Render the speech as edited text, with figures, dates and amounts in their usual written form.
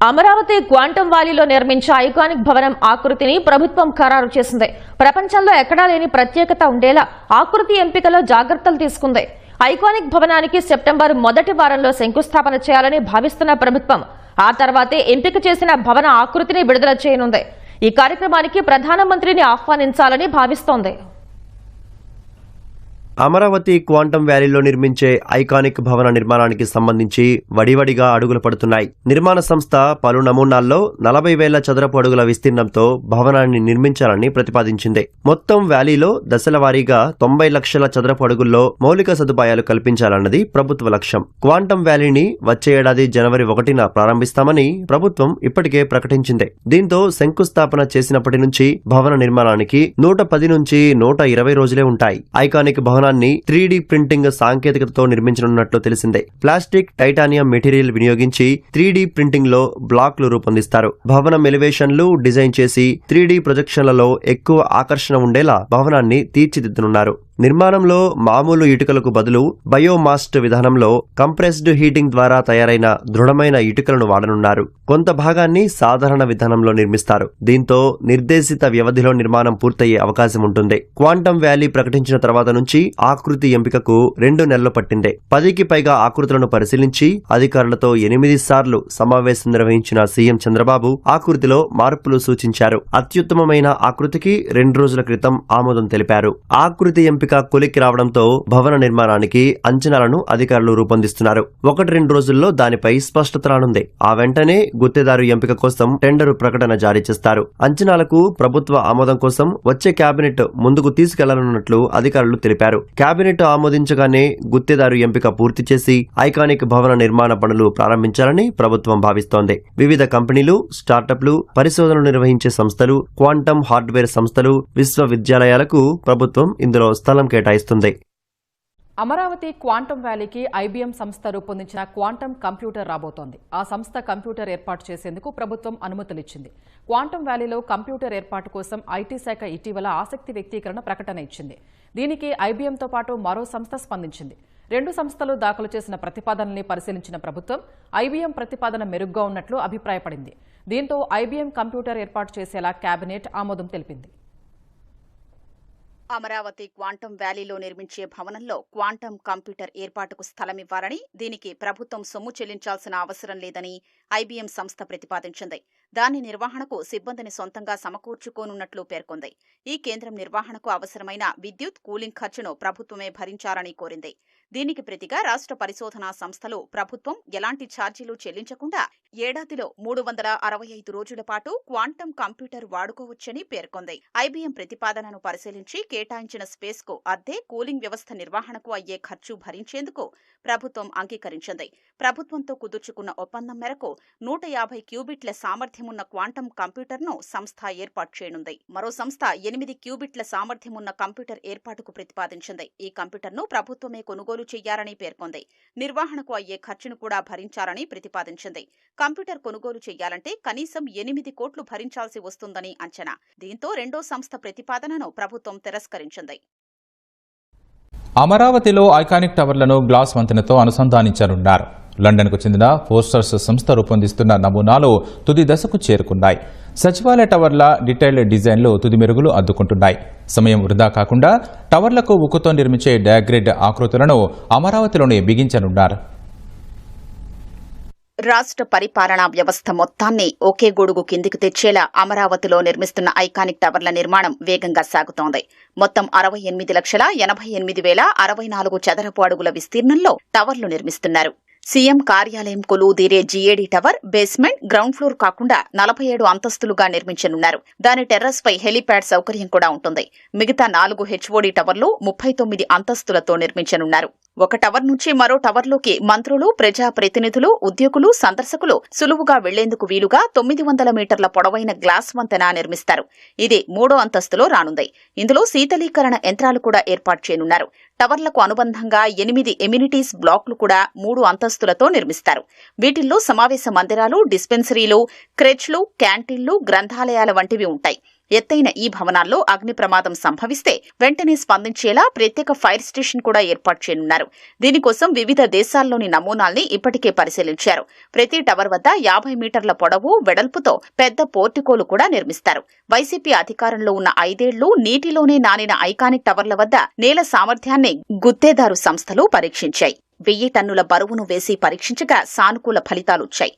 Amaravati quantum వ్యాలీలో నిర్మించే iconic భవనం ఆకృతిని ప్రభుత్వం ఖరారు చేసింది. ప్రపంచంలో ఎక్కడా లేని ప్రత్యేకత ఉండేలా ఆకృతి ఎంపికలో జాగ్రత్తలు తీసుకుంది. ఐకానిక్ భవనానికి సెప్టెంబర్ మొదటి వారంలో శంకుస్థాపన చేయాలని భావిస్తున్న ప్రభుత్వం ఆ తర్వాతే ఎంపిక చేసిన భవన ఆకృతిని విడుదల చేయనుంది. ఈ కార్యక్రమానికి ప్రధానమంత్రిని ఆహ్వానించాలని భావిస్తోంది. అమరావతి క్వాంటమ్ వ్యాలీలో నిర్మించే ఐకానిక్ భవన నిర్మాణానికి సంబంధించి వడివడిగా అడుగులు పడుతున్నాయి. నిర్మాణ సంస్థ పలు నమూనాల్లో 40,000 చదరపు అడుగుల విస్తీర్ణంతో భవనాన్ని నిర్మించాలని ప్రతిపాదించింది. మొత్తం వ్యాలీలో దశల వారీగా 90 లక్షల చదరపు అడుగుల్లో మౌలిక సదుపాయాలు కల్పించాలన్నది ప్రభుత్వ లక్ష్యం. క్వాంటమ్ వ్యాలీని వచ్చే ఏడాది జనవరి 1న ప్రారంభిస్తామని ప్రభుత్వం ఇప్పటికే ప్రకటించింది. దీంతో శంకుస్థాపన చేసినప్పటి నుంచి భవన నిర్మాణానికి 110 నుంచి 120 రోజులే ఉంటాయి. ఐకానిక్ భవన 3D ప్రింటింగ్ సాంకేతికతతో నిర్మించనున్నట్లు తెలిసిందే. ప్లాస్టిక్, టైటానియం మెటీరియల్ వినియోగించి 3D ప్రింటింగ్ లో బ్లాక్లు రూపొందిస్తారు. భవనం ఎలివేషన్లు డిజైన్ చేసి 3D ప్రొజెక్షన్లలో ఎక్కువ ఆకర్షణ ఉండేలా భవనాన్ని తీర్చిదిద్దనున్నారు. నిర్మాణంలో మామూలు ఇటుకలకు బదులు బయోమాస్ట్ విధానంలో కంప్రెస్డ్ హీటింగ్ ద్వారా తయారైన దృఢమైన ఇటుకలను వాడనున్నారు. కొంత భాగాన్ని సాధారణ విధానంలో నిర్మిస్తారు. దీంతో నిర్దేశిత వ్యవధిలో నిర్మాణం పూర్తయ్యే అవకాశం ఉంటుంది. క్వాంటమ్ వ్యాలీ ప్రకటించిన తర్వాత నుంచి ఆకృతి ఎంపికకు 2 నెలలు పట్టింది. 10కి పైగా ఆకృతులను పరిశీలించి అధికారులతో 8 సార్లు సమావేశం నిర్వహించిన సీఎం చంద్రబాబు ఆకృతిలో మార్పులు సూచించారు. అత్యుత్తమమైన ఆకృతికి 2 రోజుల క్రితం ఆమోదం తెలిపారు. ఆకృతి ఎంపిక కొలిక్కి రావడంతో భవన నిర్మాణానికి అంచనాలను అధికారులు రూపొందిస్తున్నారు. 1-2 రోజుల్లో దానిపై స్పష్టత రానుంది. ఆ వెంటనే గుత్తేదారు ఎంపిక కోసం టెండరు ప్రకటన జారీ చేస్తారు. అంచనాలకు ప్రభుత్వ ఆమోదం కోసం వచ్చే కేబినెట్ ముందుకు తీసుకెళ్లనున్నట్లు అధికారులు తెలిపారు. కేబినెట్ ఆమోదించగానే గుత్తేదారు ఎంపిక పూర్తి చేసి ఐకానిక్ భవన నిర్మాణ పనులు ప్రారంభించాలని ప్రభుత్వం భావిస్తోంది. వివిధ కంపెనీలు, స్టార్టప్లు, పరిశోధనలు నిర్వహించే సంస్థలు, క్వాంటమ్ హార్డ్వేర్ సంస్థలు, విశ్వవిద్యాలయాలకు ప్రభుత్వం ఇందులో స్థలం కేటాయిస్తుంది. అమరావతి క్వాంటమ్ వ్యాలీకి ఐబీఎం సంస్థ రూపొందించిన క్వాంటమ్ కంప్యూటర్ రాబోతోంది. ఆ సంస్థ కంప్యూటర్ ఏర్పాటు చేసేందుకు ప్రభుత్వం అనుమతులిచ్చింది. క్వాంటమ్ వ్యాలీలో కంప్యూటర్ ఏర్పాటు కోసం ఐటీ శాఖ ఇటీవల ఆసక్తి వ్యక్తీకరణ ప్రకటన ఇచ్చింది. దీనికి ఐబీఎంతో పాటు మరో సంస్థ స్పందించింది. 2 సంస్థలు దాఖలు చేసిన ప్రతిపాదనల్ని పరిశీలించిన ప్రభుత్వం ఐబీఎం ప్రతిపాదన మెరుగ్గా ఉన్నట్లు అభిప్రాయపడింది. దీంతో ఐబీఎం కంప్యూటర్ ఏర్పాటు చేసేలా కేబినెట్ ఆమోదం తెలిపింది. అమరావతి క్వాంటమ్ వ్యాలీలో నిర్మించే భవనంలో క్వాంటమ్ కంప్యూటర్ ఏర్పాటుకు స్థలమివ్వాలని, దీనికి ప్రభుత్వం సొమ్ము చెల్లించాల్సిన అవసరం లేదని ఐబీఎం సంస్థ ప్రతిపాదించింది. దాని నిర్వహణకు సిబ్బందిని సొంతంగా సమకూర్చుకోనున్నట్లు పేర్కొంది. ఈ కేంద్రం నిర్వహణకు అవసరమైన విద్యుత్, కూలింగ్ ఖర్చును ప్రభుత్వమే భరించాలని కోరింది. దీనికి ప్రతిగా రాష్ట్ర పరిశోధనా సంస్థలు ప్రభుత్వం ఎలాంటి ఛార్జీలు చెల్లించకుండా ఏడాదిలో 365 రోజుల పాటు క్వాంటమ్ కంప్యూటర్ వాడుకోవచ్చని పేర్కొంది. ఐబీఎం ప్రతిపాదనను పరిశీలించి కేటాయించిన స్పేస్ కు అద్దె, కూలింగ్ వ్యవస్థ నిర్వహణకు అయ్యే ఖర్చు భరించేందుకు ప్రభుత్వం అంగీకరించింది. ప్రభుత్వంతో కుదుర్చుకున్న ఒప్పందం మేరకు 150 క్యూబిట్ల సామర్థ్యమున్న క్వాంటమ్ కంప్యూటర్ను సంస్థ ఏర్పాటు చేయనుంది. మరో సంస్థ 8 క్యూబిట్ల సామర్థ్యమున్న కంప్యూటర్ ఏర్పాటుకు ప్రతిపాదించింది. ఈ కంప్యూటర్ను ప్రభుత్వమే కొనుగోలు చేయాలని పేర్కొంది. నిర్వహణకు అయ్యే ఖర్చును కూడా భరించాలని ప్రతిపాదించింది. కంప్యూటర్ కొనుగోలు చేయాలంటే కనీసం 8 కోట్లు భరించాల్సి వస్తుందని అంచనా. దీంతో 2వ సంస్థ ప్రతిపాదనను ప్రభుత్వం తిరస్కరించింది. అమరావతిలో ఐకానిక్ టవర్లను గ్లాస్ వంతెనతో అనుసంధానించనున్నారు. లండన్కు చెందిన ఫోర్స్టర్స్ సంస్థ రూపొందిస్తున్న నమూనాలు తుది దశకు చేరుకున్నాయి. సచివాలయ టవర్ల డీటెయిల్డ్ డిజైన్లు తుది మెరుగులు అద్దుకుంటున్నాయి. సమయం వృధా కాకుండా టవర్లకు ఉక్కుతో నిర్మించే డయాగ్రిడ్ ఆకృతులను అమరావతిలోనే బిగించనున్నారు. రాష్ట్ర పరిపాలనా వ్యవస్థ మొత్తాన్ని ఒకే గొడుగు కిందికి తెచ్చేలా అమరావతిలో నిర్మిస్తున్న ఐకానిక్ టవర్ల నిర్మాణం వేగంగా సాగుతోంది. మొత్తం 68,88,064 చదరపు అడుగుల విస్తీర్ణంలో టవర్లు నిర్మిస్తున్నారు. సీఎం కార్యాలయం కొలువుదీరే GAD tower basement, ground floor కాకుండా 47 అంతస్తులుగా నిర్మించనున్నారు. దాని టెర్రస్ పై హెలీప్యాడ్ సౌకర్యం కూడా ఉంటుంది. మిగతా 4 హెచ్ఓడీ టవర్లు 39 అంతస్తులతో నిర్మించనున్నారు. ఒక టవర్ నుంచి మరో టవర్లోకి మంత్రులు, ప్రజా ప్రతినిధులు, ఉద్యోగులు, సందర్శకులు సులువుగా వెళ్లేందుకు వీలుగా 900 మీటర్ల పొడవైన గ్లాస్ వంతెన నిర్మిస్తారు. ఇది 3వ అంతస్తులో రానుంది. ఇందులో శీతలీకరణ యంత్రాలు కూడా ఏర్పాటు చేయనున్నారు. టవర్లకు అనుబంధంగా 8 ఎమ్యూనిటీస్ బ్లాక్లు కూడా 3 అంతస్తులతో నిర్మిస్తారు. వీటిల్లో సమావేశ మందిరాలు, డిస్పెన్సరీలు, క్రెచ్లు, క్యాంటీన్లు, గ్రంథాలయాల వంటివి ఉంటాయి. ఎత్తైన ఈ భవనాల్లో అగ్ని ప్రమాదం సంభవిస్తే వెంటనే స్పందించేలా ప్రత్యేక ఫైర్ స్టేషన్ కూడా ఏర్పాటు చేయనున్నారు. దీనికోసం వివిధ దేశాల్లోని నమూనాల్ని ఇప్పటికే పరిశీలించారు. ప్రతి టవర్ వద్ద 50 మీటర్ల పొడవు, వెడల్పుతో పెద్ద పోర్టికోలు కూడా నిర్మిస్తారు. వైసీపీ అధికారంలో ఉన్న 5 ఏళ్లు నీటిలోనే నానిన ఐకానిక్ టవర్ల వద్ద నేల సామర్థ్యాన్ని గుత్తేదారు సంస్థలు పరీక్షించాయి. 1000 టన్నుల బరువును వేసి పరీక్షించగా సానుకూల ఫలితాలొచ్చాయి.